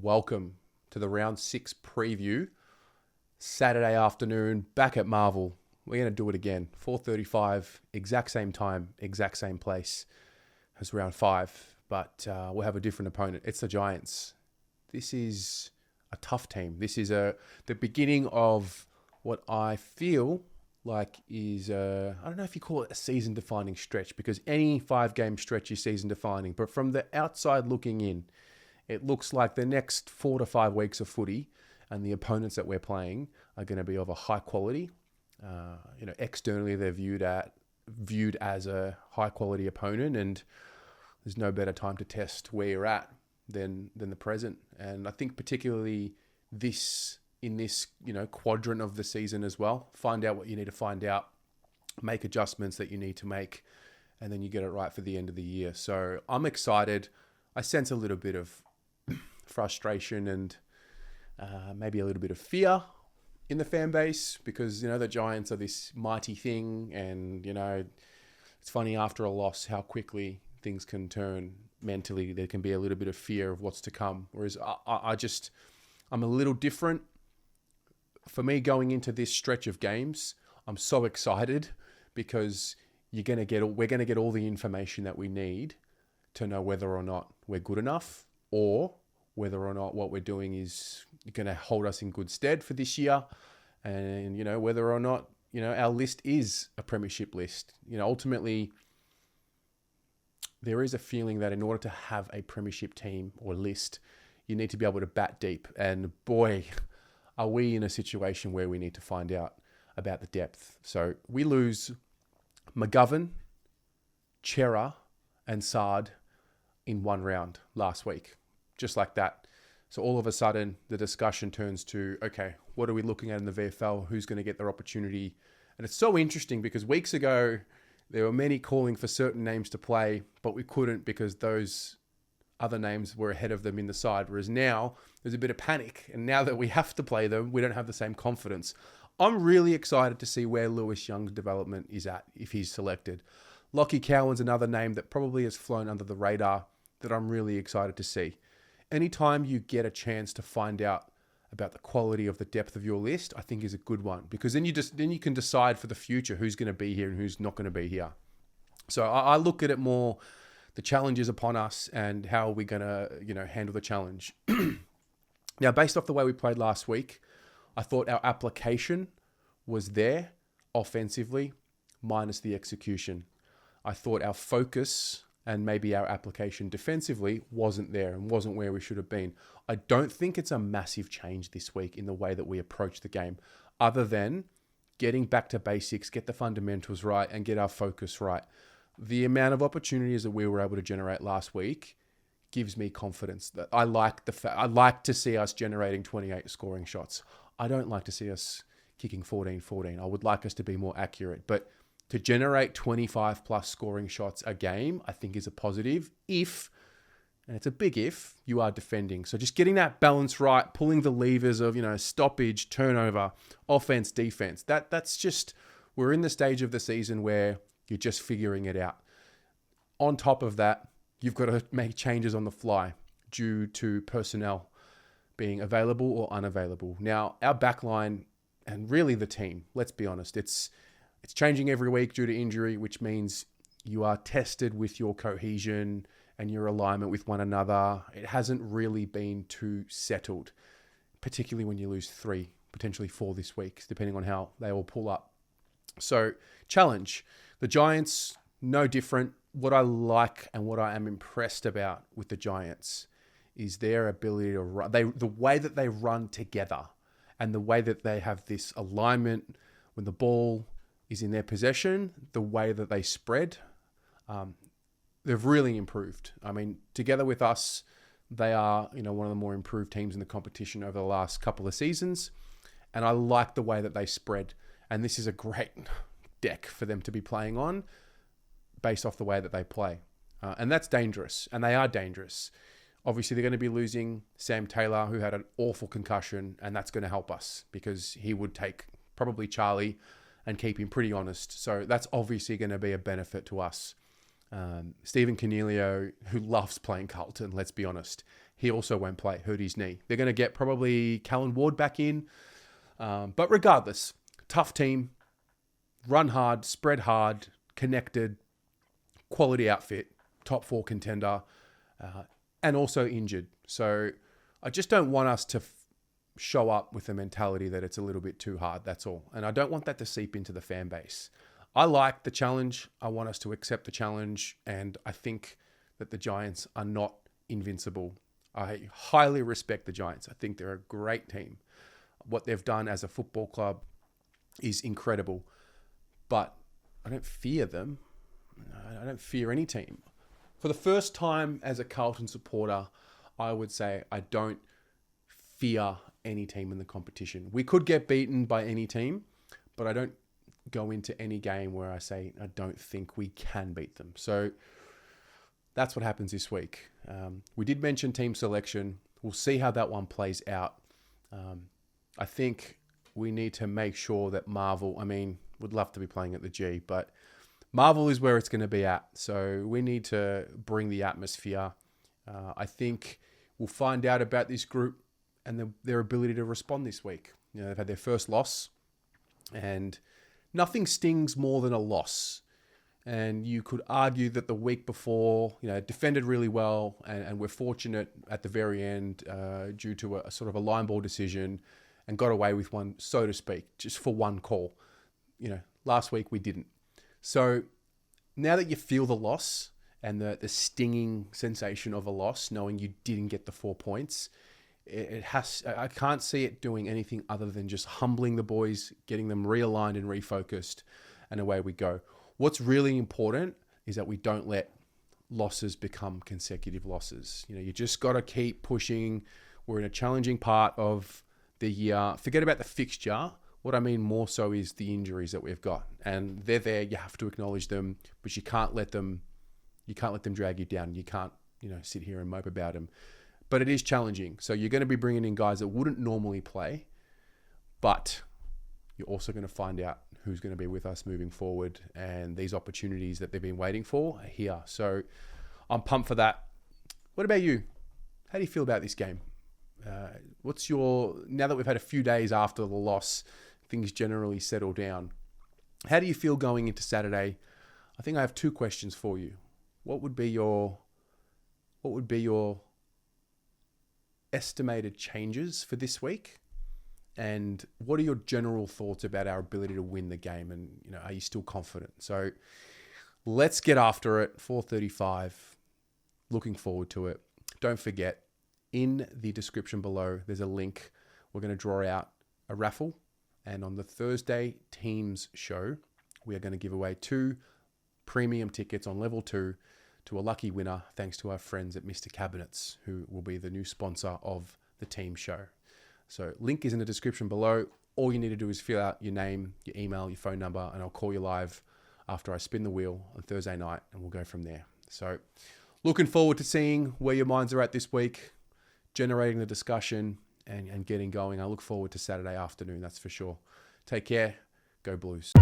welcome to the round 6 preview. Saturday afternoon, back at Marvel. We're going to do it again. 4:35, exact same time, exact same place as round 5. But we'll have a different opponent. It's the Giants. This is a tough team. This is the beginning of what I feel like is, I don't know if you call it a season-defining stretch, because any 5-game stretch is season-defining. But from the outside looking in, it looks like the next 4 to 5 weeks of footy and the opponents that we're playing are going to be of a high quality. Externally they're viewed as a high quality opponent, and there's no better time to test where you're at than the present. And I think particularly in this quadrant of the season as well, find out what you need to find out, make adjustments that you need to make, and then you get it right for the end of the year. So I'm excited. I sense a little bit of frustration and maybe a little bit of fear in the fan base, because the Giants are this mighty thing, and it's funny, after a loss how quickly things can turn mentally. There can be a little bit of fear of what's to come, whereas I'm a little different. For me, going into this stretch of games, I'm so excited because we're going to get all the information that we need to know whether or not we're good enough, or whether or not what we're doing is going to hold us in good stead for this year, and whether or not our list is a premiership list. Ultimately, there is a feeling that in order to have a premiership team or list, you need to be able to bat deep, and boy, are we in a situation where we need to find out about the depth. So we lose McGovern, Chera, and Sard in one round last week, just like that. So all of a sudden, the discussion turns to, okay, what are we looking at in the VFL? Who's going to get their opportunity? And it's so interesting because weeks ago, there were many calling for certain names to play, but we couldn't because those other names were ahead of them in the side. Whereas now, there's a bit of panic. And now that we have to play them, we don't have the same confidence. I'm really excited to see where Lewis Young's development is at if he's selected. Lockie Cowan's another name that probably has flown under the radar that I'm really excited to see. Anytime you get a chance to find out about the quality of the depth of your list, I think is a good one, because then you can decide for the future who's going to be here and who's not going to be here. So I look at it more, the challenges upon us and how are we going to handle the challenge. Now, based off the way we played last week, I thought our application was there offensively, minus the execution. I thought our focus and maybe our application defensively wasn't there and wasn't where we should have been. I don't think it's a massive change this week in the way that we approach the game, other than getting back to basics, get the fundamentals right, and get our focus right. The amount of opportunities that we were able to generate last week gives me confidence that I like to see us generating 28 scoring shots. I don't like to see us kicking 14-14. I would like us to be more accurate, but to generate 25 plus scoring shots a game, I think is a positive if, and it's a big if, you are defending. So just getting that balance right, pulling the levers of, stoppage, turnover, offense, defense. That's just, we're in the stage of the season where you're just figuring it out. On top of that, you've got to make changes on the fly due to personnel being available or unavailable. Now, our backline and really the team, let's be honest, it's changing every week due to injury, which means you are tested with your cohesion and your alignment with one another. It hasn't really been too settled, particularly when you lose 3, potentially 4 this week, depending on how they all pull up. So, challenge. The Giants, no different. What I like and what I am impressed about with the Giants is their ability to run. The way that they run together and the way that they have this alignment when the ball is in their possession, the way that they spread, they've really improved. I mean, together with us, they are, one of the more improved teams in the competition over the last couple of seasons. And I like the way that they spread. And this is a great deck for them to be playing on based off the way that they play. And that's dangerous. And they are dangerous. Obviously, they're going to be losing Sam Taylor, who had an awful concussion. And that's going to help us because he would take probably Charlie and keep him pretty honest. So that's obviously going to be a benefit to us. Stephen Cornelio, who loves playing Carlton, let's be honest, He also won't play, hurt his knee. They're going to get probably Callan Ward back in. But regardless, tough team, run hard, spread hard, connected, quality outfit, top 4 contender, and also injured. So I just don't want us to show up with the mentality that it's a little bit too hard, that's all. And I don't want that to seep into the fan base. I like the challenge. I want us to accept the challenge. And I think that the Giants are not invincible. I highly respect the Giants. I think they're a great team. What they've done as a football club is incredible. But I don't fear them. I don't fear any team. For the first time as a Carlton supporter, I would say I don't fear any team in the competition. We could get beaten by any team, but I don't go into any game where I say I don't think we can beat them. So that's what happens this week. We did mention team selection. We'll see how that one plays out. I think we need to make sure that Marvel, would love to be playing at the G, but Marvel is where it's going to be at. So we need to bring the atmosphere. I think we'll find out about this group and their ability to respond this week. They've had their first loss, and nothing stings more than a loss. And you could argue that the week before, defended really well, and we're fortunate at the very end due to a sort of a line ball decision, and got away with one, so to speak, just for one call. Last week we didn't. So now that you feel the loss and the stinging sensation of a loss, knowing you didn't get the 4 points, I can't see it doing anything other than just humbling the boys, getting them realigned and refocused, and away we go. What's really important is that we don't let losses become consecutive losses. You just got to keep pushing. We're in a challenging part of the year. Forget about the fixture. What I mean more so is the injuries that we've got, and they're there. You have to acknowledge them, but you can't let them drag you down. You can't, sit here and mope about them. But it is challenging. So you're going to be bringing in guys that wouldn't normally play, but you're also going to find out who's going to be with us moving forward, and these opportunities that they've been waiting for are here. So I'm pumped for that. What about you? How do you feel about this game? Now that we've had a few days after the loss, things generally settle down. How do you feel going into Saturday? I think I have 2 questions for you. What would be your estimated changes for this week? And what are your general thoughts about our ability to win the game? And, are you still confident? So let's get after it. 4:35. Looking forward to it. Don't forget, in the description below, there's a link. We're going to draw out a raffle. And on the Thursday Teams show, we are going to give away 2 premium tickets on level 2 to a lucky winner, thanks to our friends at Mr. Cabinets, who will be the new sponsor of the team show. So link is in the description below. All you need to do is fill out your name, your email, your phone number, and I'll call you live after I spin the wheel on Thursday night, and we'll go from there. So looking forward to seeing where your minds are at this week, generating the discussion and getting going. I look forward to Saturday afternoon, that's for sure. Take care. Go Blues.